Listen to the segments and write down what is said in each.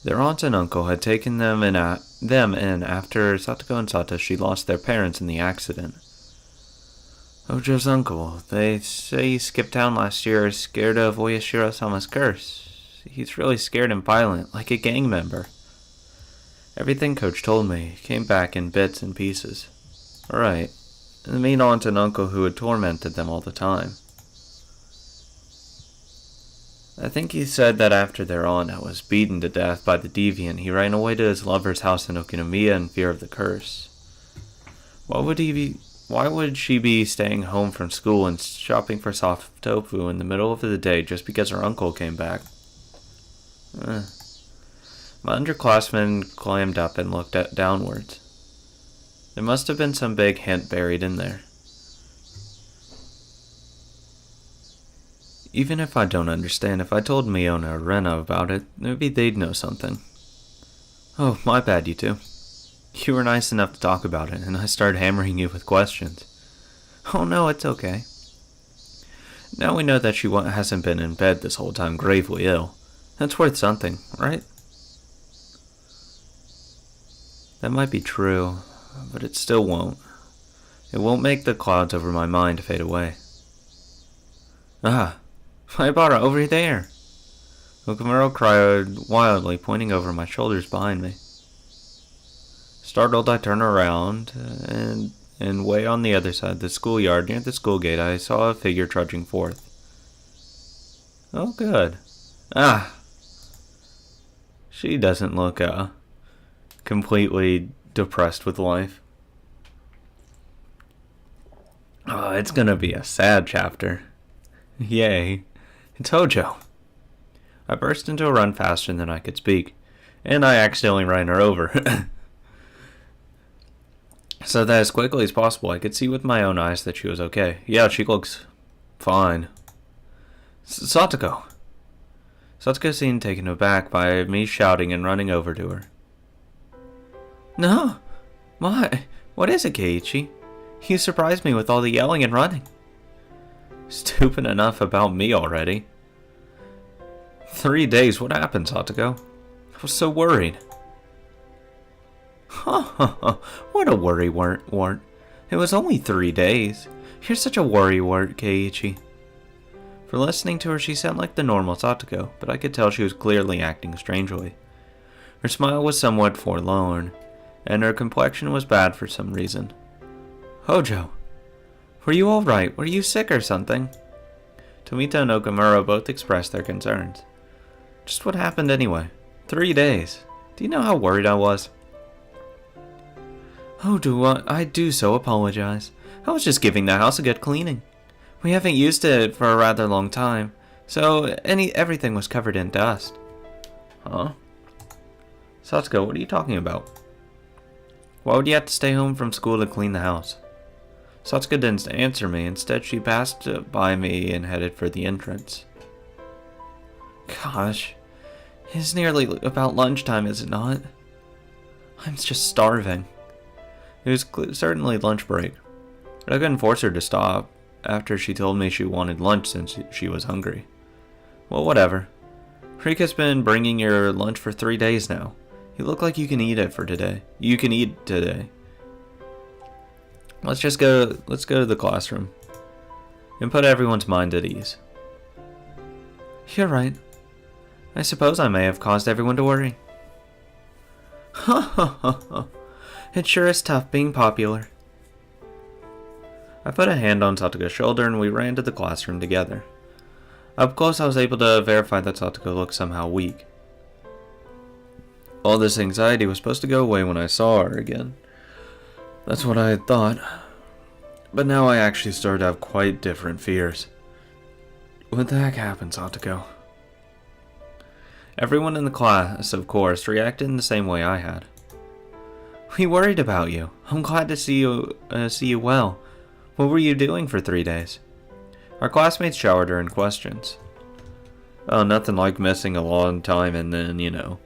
Their aunt and uncle had taken them in after Satoko and Satoshi lost their parents in the accident. Ojo's uncle, they say he skipped town last year scared of Oyashiro-sama's curse. He's really scared and violent, like a gang member. Everything Coach told me came back in bits and pieces. Right, and the mean aunt and uncle who had tormented them all the time. I think he said that after their aunt was beaten to death by the deviant, he ran away to his lover's house in Okinomiya in fear of the curse. Why would she be staying home from school and shopping for soft tofu in the middle of the day just because her uncle came back? My underclassmen clammed up and looked downwards. There must have been some big hint buried in there. Even if I don't understand, if I told Miona or Rena about it, maybe they'd know something. Oh, my bad, you two. You were nice enough to talk about it, and I started hammering you with questions. Oh no, it's okay. Now we know that she hasn't been in bed this whole time gravely ill. That's worth something, right? That might be true, but it still won't. It won't make the clouds over my mind fade away. Ah! Maibara, over there! Okamuro cried wildly, pointing over my shoulders behind me. Startled, I turned around, and way on the other side of the schoolyard, near the school gate, I saw a figure trudging forth. Oh, good. Ah! She doesn't look, completely depressed with life. Oh, it's gonna be a sad chapter. Yay. It's Hojo. I burst into a run faster than I could speak, and I accidentally ran her over. So that as quickly as possible, I could see with my own eyes that she was okay. Yeah, she looks fine. Satoko! Satoko seemed taken aback by me shouting and running over to her. No! What is it, Keiichi? You surprised me with all the yelling and running. Stupid enough about me already. 3 days, what happened, Satoko? I was so worried. What a worry wart. It was only 3 days. You're such a worry wart, Keiichi. For listening to her, she sounded like the normal Satoko, but I could tell she was clearly acting strangely. Her smile was somewhat forlorn, and her complexion was bad for some reason. Hojo! Were you alright? Were you sick or something? Tomita and Okamura both expressed their concerns. Just what happened anyway? 3 days. Do you know how worried I was? Oh, I do so apologize. I was just giving the house a good cleaning. We haven't used it for a rather long time, so everything was covered in dust. Huh? Satsuko, what are you talking about? Why would you have to stay home from school to clean the house? Satsuko didn't answer me. Instead, she passed by me and headed for the entrance. Gosh, it's nearly about lunchtime, is it not? I'm just starving. It was certainly lunch break, but I couldn't force her to stop after she told me she wanted lunch since she was hungry. Well, whatever. Rika's been bringing your lunch for 3 days now. You look like you can eat it for today. You can eat today. Let's go to the classroom and put everyone's mind at ease. You're right. I suppose I may have caused everyone to worry. Ha ha ha ha. It sure is tough being popular. I put a hand on Satoko's shoulder and we ran to the classroom together. Up close I was able to verify that Satoko looked somehow weak. All this anxiety was supposed to go away when I saw her again. That's what I had thought. But now I actually started to have quite different fears. What the heck happened, Satoko? Everyone in the class, of course, reacted in the same way I had. We worried about you. I'm glad to see you well. What were you doing for 3 days? Our classmates showered her in questions. Oh, nothing like missing a long time and then,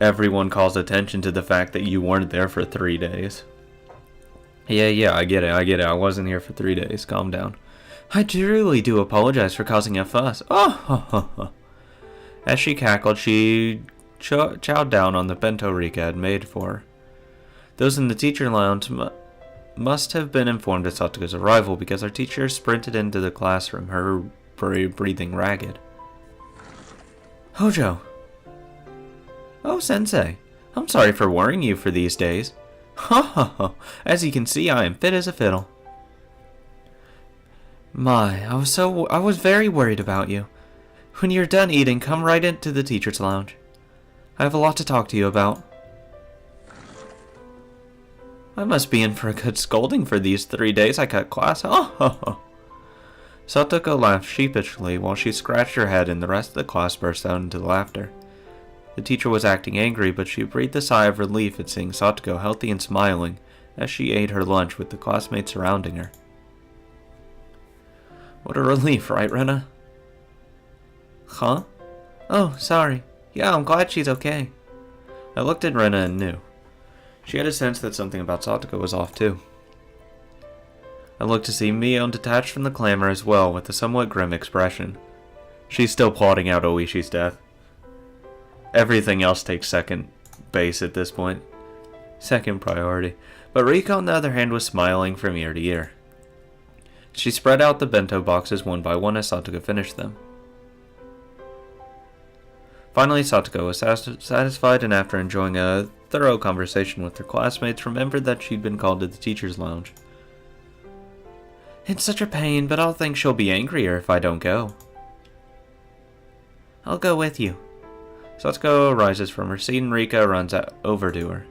everyone calls attention to the fact that you weren't there for 3 days. Yeah, I get it. I wasn't here for 3 days. Calm down. I truly do apologize for causing a fuss. Oh, As she cackled, she chowed down on the bento Rika had made for her. Those in the teacher lounge must have been informed of Satoko's arrival because our teacher sprinted into the classroom, her breathing ragged. Hojo! Oh, Sensei. I'm sorry for worrying you for these days. Ha ha ha. As you can see, I am fit as a fiddle. My, I was very worried about you. When you're done eating, come right into the teacher's lounge. I have a lot to talk to you about. I must be in for a good scolding for these 3 days I cut class. Ha ha ha. Satoko laughed sheepishly while she scratched her head, and the rest of the class burst out into laughter. The teacher was acting angry, but she breathed a sigh of relief at seeing Satoko healthy and smiling as she ate her lunch with the classmates surrounding her. What a relief, right, Rena? Huh? Oh, sorry. Yeah, I'm glad she's okay. I looked at Rena and knew. She had a sense that something about Satoko was off too. I looked to see Mion detached from the clamor as well, with a somewhat grim expression. She's still plotting out Oishi's death. Everything else takes second base at this point. Second priority. But Rika, on the other hand, was smiling from ear to ear. She spread out the bento boxes one by one as Satoko finished them. Finally, Satoko was satisfied, and after enjoying a thorough conversation with her classmates, remembered that she'd been called to the teacher's lounge. It's such a pain, but I'll think she'll be angrier if I don't go. I'll go with you. Satoko rises from her seat and Rika runs over to her.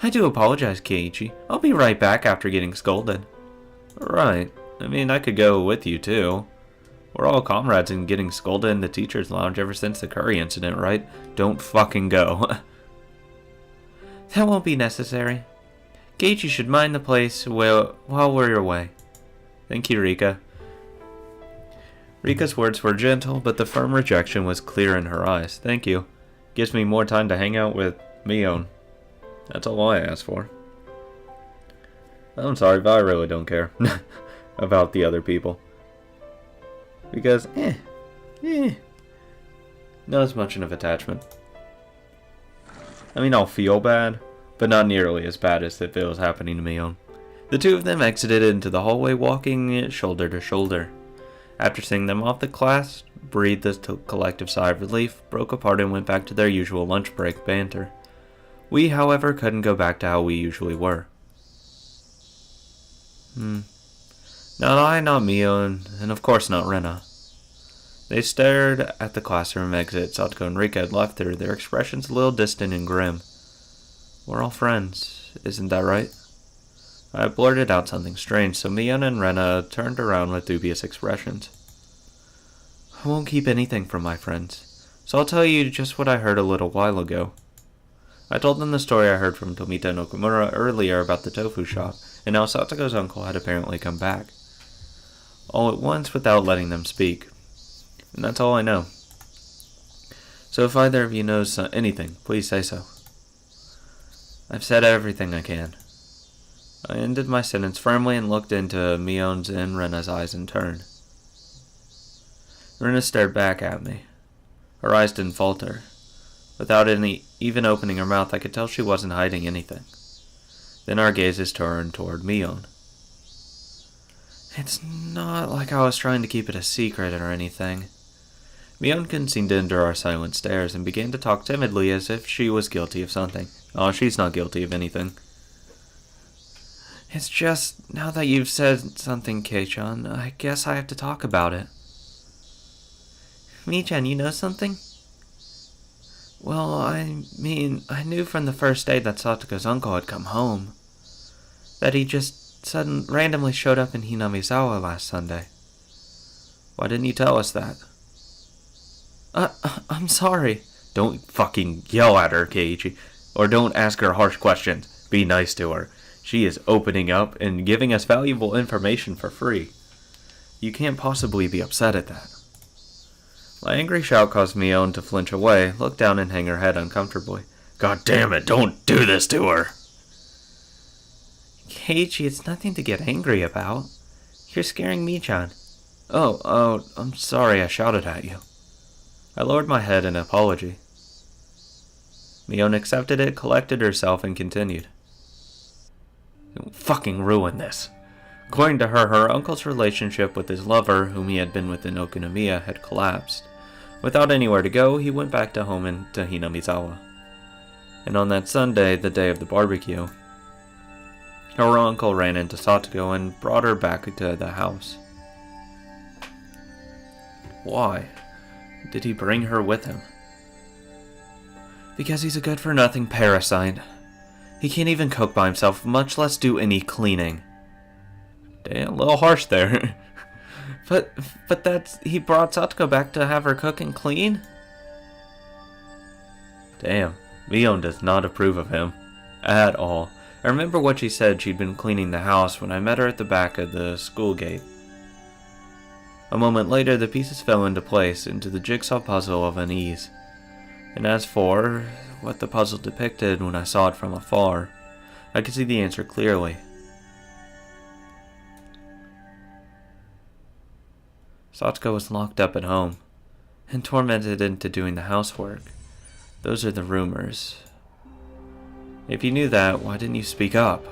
I do apologize, Keiichi. I'll be right back after getting scolded. Right. I mean, I could go with you, too. We're all comrades in getting scolded in the teacher's lounge ever since the curry incident, right? Don't fucking go. That won't be necessary. Keiichi should mind the place while we're away. Thank you, Rika. Rika's words were gentle, but the firm rejection was clear in her eyes. Thank you. Gives me more time to hang out with Mion. That's all I asked for. I'm sorry, but I really don't care about the other people. Because, not as much of attachment. I mean, I'll feel bad, but not nearly as bad as if it was happening to Mion. The two of them exited into the hallway, walking shoulder to shoulder. After seeing them off, the class breathed a collective sigh of relief, broke apart, and went back to their usual lunch break banter. We, however, couldn't go back to how we usually were. Not I, not Mion, and of course not Rena. They stared at the classroom exit Satoko and Rika had left through, their expressions a little distant and grim. We're all friends, isn't that right? I blurted out something strange, so Mion and Rena turned around with dubious expressions. I won't keep anything from my friends, so I'll tell you just what I heard a little while ago. I told them the story I heard from Tomita and Okumura earlier about the tofu shop, and how Satoko's uncle had apparently come back. All at once without letting them speak. And that's all I know. So if either of you knows anything, please say so. I've said everything I can. I ended my sentence firmly and looked into Mion's and Rena's eyes in turn. Rena stared back at me. Her eyes didn't falter. Without even opening her mouth, I could tell she wasn't hiding anything. Then our gazes turned toward Mion. It's not like I was trying to keep it a secret or anything. Mion couldn't seem to endure our silent stares and began to talk timidly as if she was guilty of something. Oh, she's not guilty of anything. It's just, now that you've said something, Kei-chan, I guess I have to talk about it. Mi-chan, you know something? Well, I mean, I knew from the first day that Satoko's uncle had come home. That he just randomly showed up in Hinamizawa last Sunday. Why didn't you tell us that? I'm sorry. Don't fucking yell at her, Keiichi. Or don't ask her harsh questions. Be nice to her. She is opening up and giving us valuable information for free. You can't possibly be upset at that. My angry shout caused Mion to flinch away, look down and hang her head uncomfortably. God damn it, don't do this to her! Keiichi, it's nothing to get angry about. You're scaring Mi-chan. Oh, I'm sorry I shouted at you. I lowered my head in apology. Mion accepted it, collected herself, and continued. Don't fucking ruin this. According to her, her uncle's relationship with his lover, whom he had been with in Okunomiya, had collapsed. Without anywhere to go, he went back to home in Hinamizawa. And on that Sunday, the day of the barbecue, her uncle ran into Satoko and brought her back to the house. Why did he bring her with him? Because he's a good-for-nothing parasite. He can't even cook by himself, much less do any cleaning. Damn, a little harsh there. But he brought Satoko back to have her cook and clean? Damn, Mion does not approve of him. At all. I remember what she said she'd been cleaning the house when I met her at the back of the school gate. A moment later, the pieces fell into place, into the jigsaw puzzle of unease. And as for what the puzzle depicted when I saw it from afar, I could see the answer clearly. Satoko was locked up at home, and tormented into doing the housework. Those are the rumors. If you knew that, why didn't you speak up?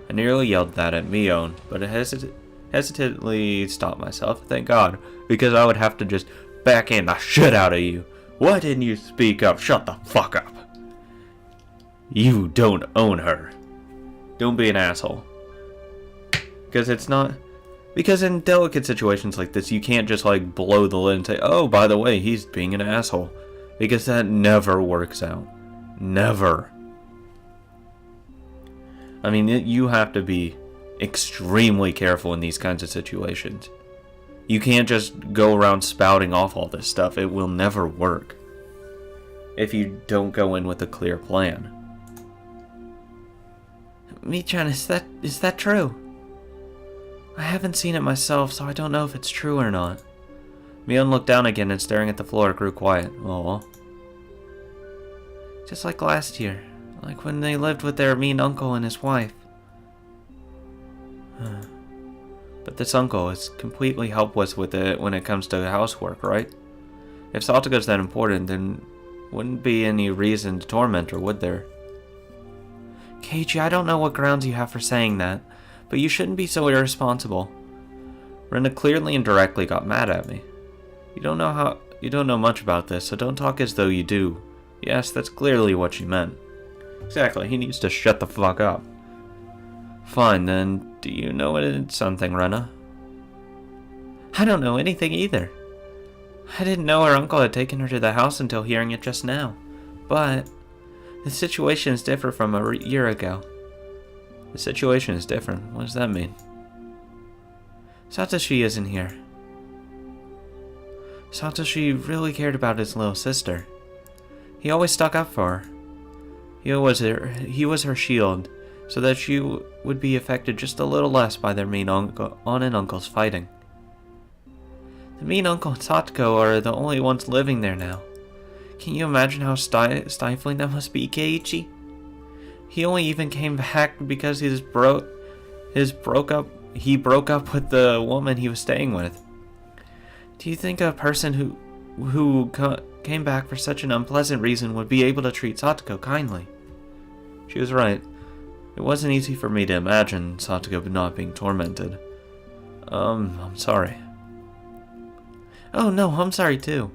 I nearly yelled that at Mion, but I hesitantly stopped myself, thank God, because I would have to just backhand the shit out of you. Why didn't you speak up? Shut the fuck up. You don't own her. Don't be an asshole. Because in delicate situations like this, you can't just blow the lid and say, oh, by the way, he's being an asshole. Because that never works out. Never. I mean, you have to be extremely careful in these kinds of situations. You can't just go around spouting off all this stuff. It will never work if you don't go in with a clear plan. Mi-chan, is that true? I haven't seen it myself, so I don't know if it's true or not. Mion looked down again and staring at the floor grew quiet. Aw. Just like last year. Like when they lived with their mean uncle and his wife. But this uncle is completely helpless with it when it comes to housework, right? If Satoko's that important, then wouldn't be any reason to torment her, would there? Keiichi, I don't know what grounds you have for saying that, but you shouldn't be so irresponsible. Rena clearly and directly got mad at me. You don't know much about this, so don't talk as though you do. Yes, that's clearly what she meant. Exactly, he needs to shut the fuck up. Fine, then, do you know it's something, Rena? I don't know anything either. I didn't know her uncle had taken her to the house until hearing it just now. But the situation is different from a year ago. The situation is different? What does that mean? Satoshi isn't here. Satoshi really cared about his little sister. He always stuck up for her. He was her shield, so that she would be affected just a little less by their mean aunt and uncles fighting. The mean uncle and Satoko are the only ones living there now. Can you imagine how stifling that must be, Keiichi? He only even came back because he broke up with the woman he was staying with. Do you think a person who came back for such an unpleasant reason would be able to treat Satoko kindly? She was right. It wasn't easy for me to imagine Satoko not being tormented. I'm sorry. Oh no, I'm sorry too.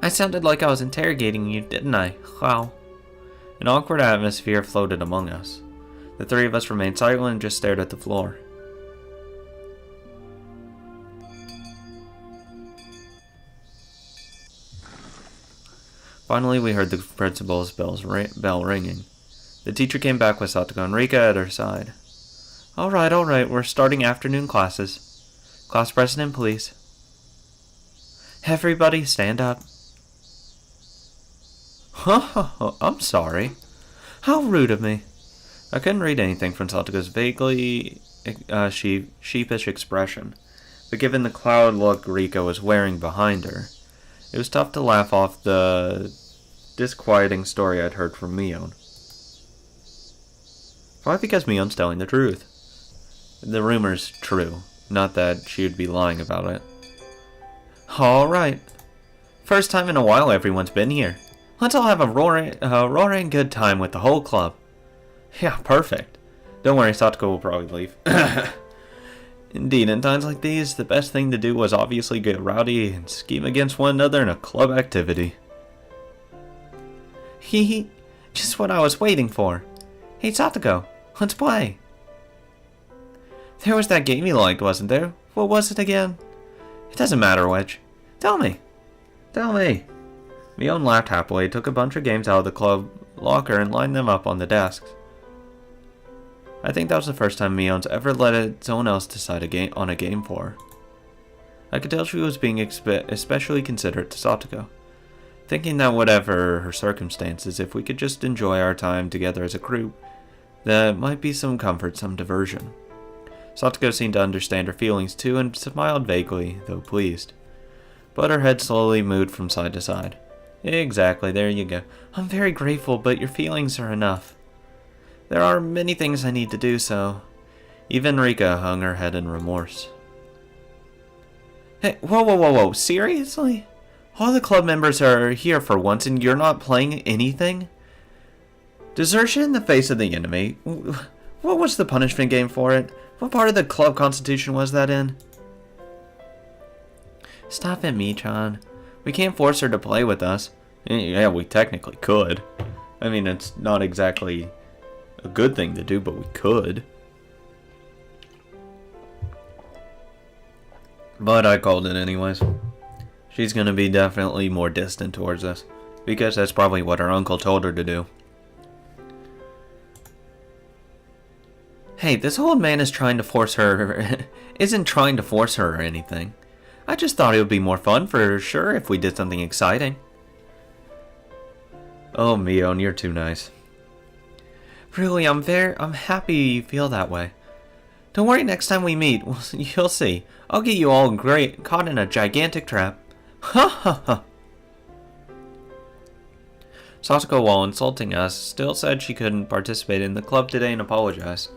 I sounded like I was interrogating you, didn't I? Wow. An awkward atmosphere floated among us. The three of us remained silent and just stared at the floor. Finally, we heard the principal's bell ringing. The teacher came back with Satoko and Rika at her side. All right, we're starting afternoon classes. Class president, please. Everybody stand up. I'm sorry. How rude of me. I couldn't read anything from Satoko's vaguely sheepish expression, but given the cloud look Rika was wearing behind her, it was tough to laugh off the disquieting story I'd heard from Mion. Why? Because Mion's telling the truth. The rumor's true, not that she would be lying about it. All right. First time in a while everyone's been here. Let's all have a roaring good time with the whole club. Yeah, perfect. Don't worry, Satoko will probably leave. Indeed, in times like these, the best thing to do was obviously get rowdy and scheme against one another in a club activity. Hee, just what I was waiting for. Hey Satoko, let's play. There was that game you liked, wasn't there? What was it again? It doesn't matter which. Tell me. Tell me. Mion laughed happily, took a bunch of games out of the club locker and lined them up on the desks. I think that was the first time Mion's ever let someone else decide on a game for her. I could tell she was being especially considerate to Satoko, thinking that whatever her circumstances, if we could just enjoy our time together as a group, that might be some comfort, some diversion. Satoko seemed to understand her feelings too and smiled vaguely, though pleased. But her head slowly moved from side to side. Exactly, there you go. I'm very grateful, but your feelings are enough. There are many things I need to do, so... Even Rika hung her head in remorse. Hey, whoa, seriously? All the club members are here for once and you're not playing anything? Desertion in the face of the enemy? What was the punishment game for it? What part of the club constitution was that in? Stop it, Michan. We can't force her to play with us. Yeah, we technically could. I mean, it's not exactly a good thing to do, but we could. But I called it anyways. She's gonna be definitely more distant towards us, because that's probably what her uncle told her to do. Hey, this old man is trying to force her... isn't trying to force her or anything. I just thought it would be more fun for sure if we did something exciting. Oh, Mion, you're too nice. Really, I'm happy you feel that way. Don't worry, next time we meet, you'll see. I'll get you all caught in a gigantic trap. Ha ha ha. Satoko, while insulting us, still said she couldn't participate in the club today and apologized.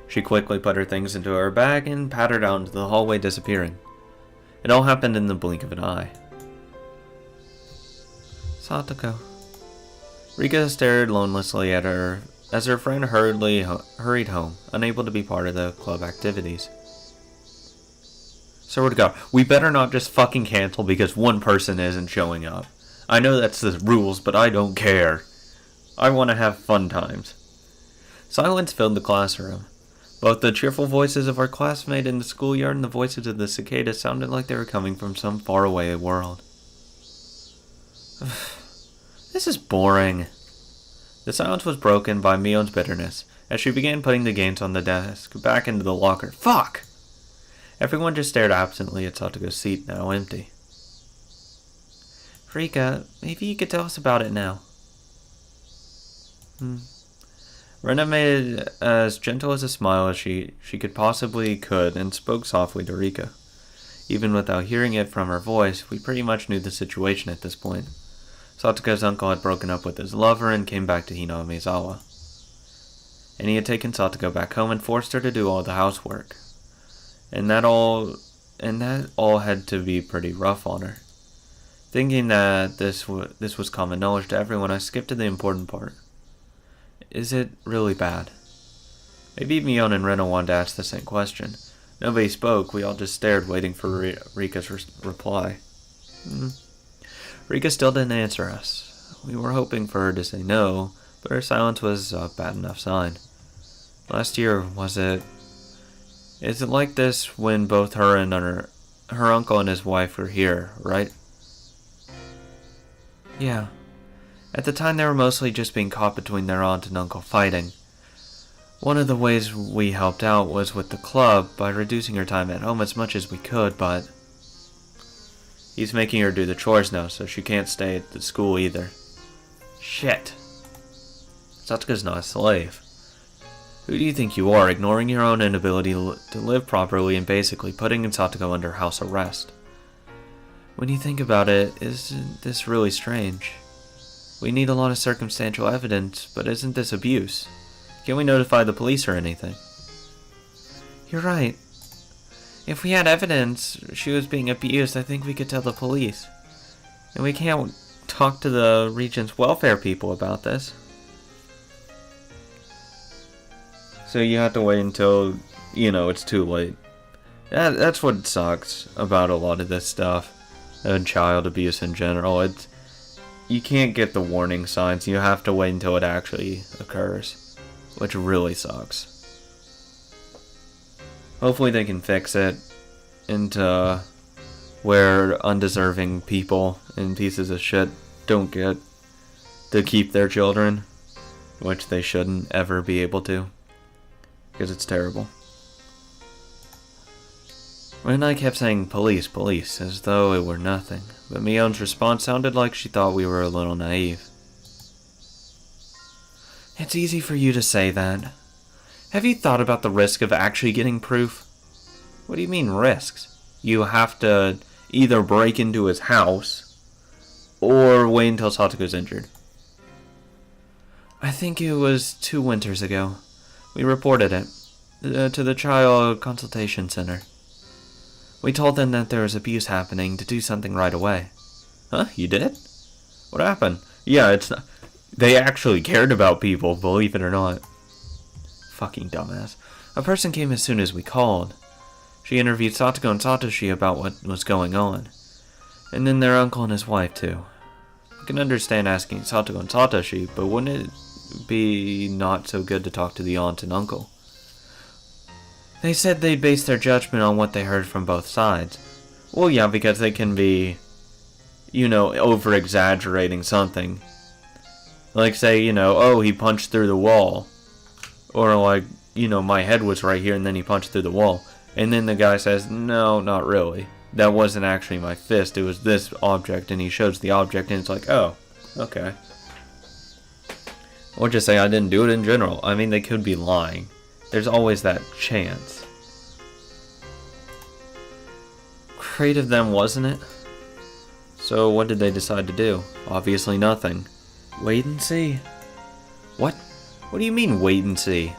She quickly put her things into her bag and pattered out into the hallway, disappearing. It all happened in the blink of an eye. Satoko. Rika stared lonelessly at her as her friend hurried home, unable to be part of the club activities. Swear to God, we better not just fucking cancel because one person isn't showing up. I know that's the rules, but I don't care. I want to have fun times. Silence filled the classroom. Both the cheerful voices of our classmate in the schoolyard and the voices of the cicadas sounded like they were coming from some faraway world. This is boring. The silence was broken by Mion's bitterness as she began putting the games on the desk back into the locker. Fuck! Everyone just stared absently at Satoko's seat, now empty. Rika, maybe you could tell us about it now. Rena made as gentle as a smile as she could possibly could and spoke softly to Rika. Even without hearing it from her voice, we pretty much knew the situation at this point. Satoko's uncle had broken up with his lover and came back to Hinamizawa. And he had taken Satoko back home and forced her to do all the housework. And that all had to be pretty rough on her. Thinking that this was common knowledge to everyone, I skipped to the important part. Is it really bad? Maybe Mion and Rena wanted to ask the same question. Nobody spoke, we all just stared, waiting for Rika's reply. Rika still didn't answer us. We were hoping for her to say no, but her silence was a bad enough sign. Last year, was it... Is it like this when both her and her uncle and his wife were here, right? Yeah. At the time, they were mostly just being caught between their aunt and uncle fighting. One of the ways we helped out was with the club by reducing her time at home as much as we could, but he's making her do the chores now, so she can't stay at the school either. Shit. Satoko's not a slave. Who do you think you are, ignoring your own inability to live properly and basically putting Satoko under house arrest? When you think about it, isn't this really strange? We need a lot of circumstantial evidence, but isn't this abuse? Can't we notify the police or anything? You're right. If we had evidence she was being abused, I think we could tell the police. And we can't talk to the region's welfare people about this. So you have to wait until, it's too late. That's what sucks about a lot of this stuff. And child abuse in general. You can't get the warning signs. You have to wait until it actually occurs. Which really sucks. Hopefully they can fix it into where undeserving people and pieces of shit don't get to keep their children, which they shouldn't ever be able to, because it's terrible. When I kept saying police, police, as though it were nothing, but Mion's response sounded like she thought we were a little naive. It's easy for you to say that. Have you thought about the risk of actually getting proof? What do you mean risks? You have to either break into his house or wait until Satoko's injured. I think it was 2 winters ago. We reported it to the Child Consultation Center. We told them that there was abuse happening to do something right away. Huh? You did? What happened? Yeah, it's not... They actually cared about people, believe it or not. Fucking dumbass. A person came as soon as we called. She interviewed Satoko and Satoshi about what was going on. And then their uncle and his wife, too. I can understand asking Satoko and Satoshi, but wouldn't it be not so good to talk to the aunt and uncle? They said they'd base their judgment on what they heard from both sides. Well, yeah, because they can be, over-exaggerating something. Like, say, oh, he punched through the wall. Or, like, my head was right here and then he punched through the wall. And then the guy says, no, not really. That wasn't actually my fist, it was this object. And he shows the object and it's like, oh, okay. Or just say I didn't do it in general. I mean, they could be lying. There's always that chance. Great of them, wasn't it? So what did they decide to do? Obviously nothing. Wait and see. What? What do you mean, wait and see?